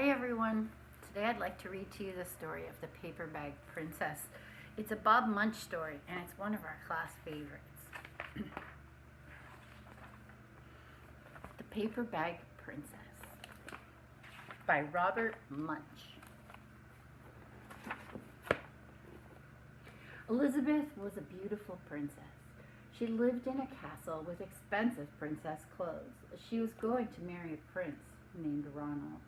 Hi everyone. Today I'd like to read to you the story of the Paper Bag Princess. It's a Bob Munch story and it's one of our class favorites. The Paper Bag Princess by Robert Munch. Elizabeth was a beautiful princess. She lived in a castle with expensive princess clothes. She was going to marry a prince named Ronald.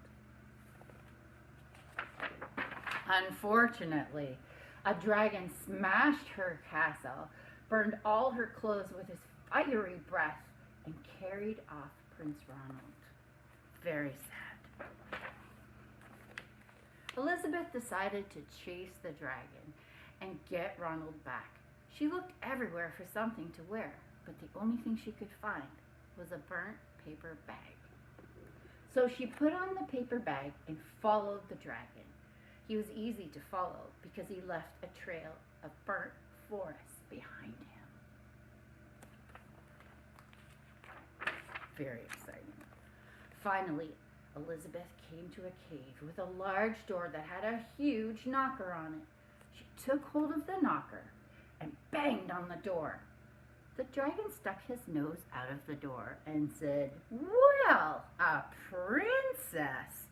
Unfortunately, a dragon smashed her castle, burned all her clothes with his fiery breath, and carried off Prince Ronald. Very sad. Elizabeth decided to chase the dragon and get Ronald back. She looked everywhere for something to wear, but the only thing she could find was a burnt paper bag. So she put on the paper bag and followed the dragon. He was easy to follow because he left a trail of burnt forest behind him. Very exciting. Finally, Elizabeth came to a cave with a large door that had a huge knocker on it. She took hold of the knocker and banged on the door. The dragon stuck his nose out of the door and said, "Well, a princess!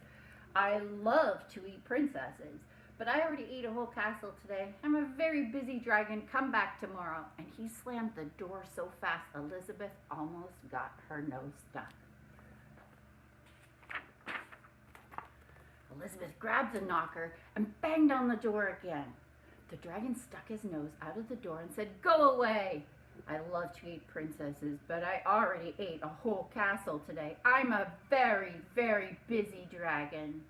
I love to eat princesses, but I already ate a whole castle today. I'm a very busy dragon. Come back tomorrow." And he slammed the door so fast Elizabeth almost got her nose stuck. Elizabeth grabbed the knocker and banged on the door again. The dragon stuck his nose out of the door and said, "Go away! I love to eat princesses, but I already ate a whole castle today. I'm a very, very busy dragon."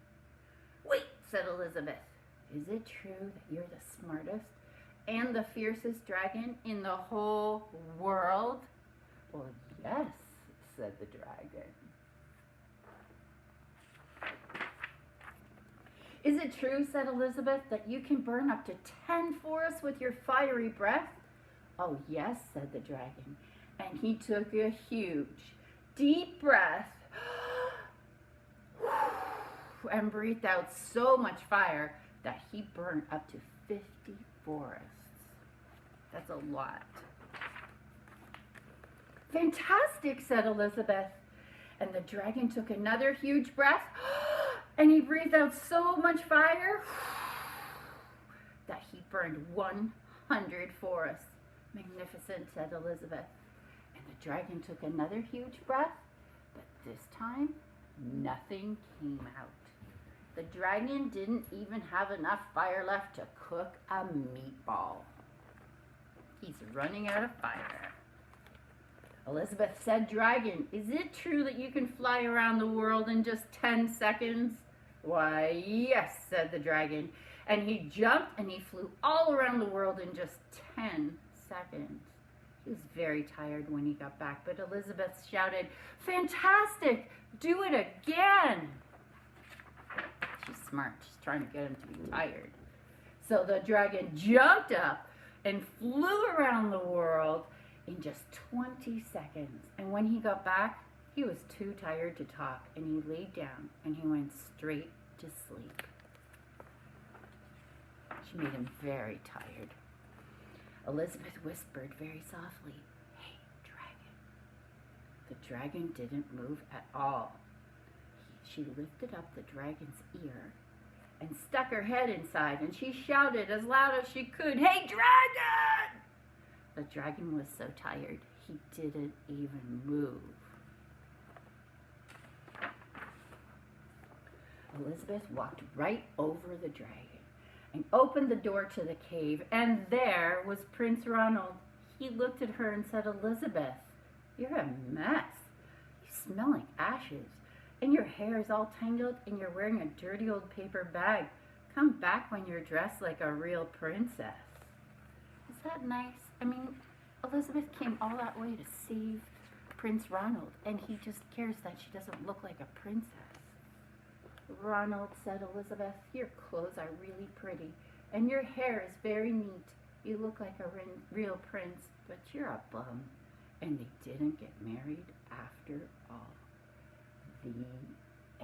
"Wait," said Elizabeth. "Is it true that you're the smartest and the fiercest dragon in the whole world?" "Well, yes," said the dragon. "Is it true," said Elizabeth, "that you can burn up to 10 forests with your fiery breath?" "Oh, yes," said the dragon, and he took a huge, deep breath and breathed out so much fire that he burned up to 50 forests. That's a lot. "Fantastic," said Elizabeth, and the dragon took another huge breath and he breathed out so much fire that he burned 100 forests. "Magnificent," said Elizabeth. And the dragon took another huge breath, but this time nothing came out. The dragon didn't even have enough fire left to cook a meatball. He's running out of fire. Elizabeth said, "Dragon, is it true that you can fly around the world in just 10 seconds?" "Why, yes," said the dragon. And he jumped and he flew all around the world in just 10 seconds. He was very tired when he got back, but Elizabeth shouted, "Fantastic! Do it again!" She's smart. She's trying to get him to be tired. So the dragon jumped up and flew around the world in just 20 seconds. And when he got back, he was too tired to talk, and he laid down and he went straight to sleep. She made him very tired. Elizabeth whispered very softly, "Hey, dragon." The dragon didn't move at all. She lifted up the dragon's ear and stuck her head inside, and she shouted as loud as she could, "Hey, dragon!" The dragon was so tired, he didn't even move. Elizabeth walked right over the dragon and opened the door to the cave, and there was Prince Ronald. He looked at her and said, "Elizabeth, you're a mess. You smell like ashes, and your hair is all tangled, and you're wearing a dirty old paper bag. Come back when you're dressed like a real princess." Is that nice? I mean, Elizabeth came all that way to save Prince Ronald, and he just cares that she doesn't look like a princess. "Ronald," said Elizabeth, "your clothes are really pretty, and your hair is very neat. You look like a real prince, but you're a bum." And they didn't get married after all. The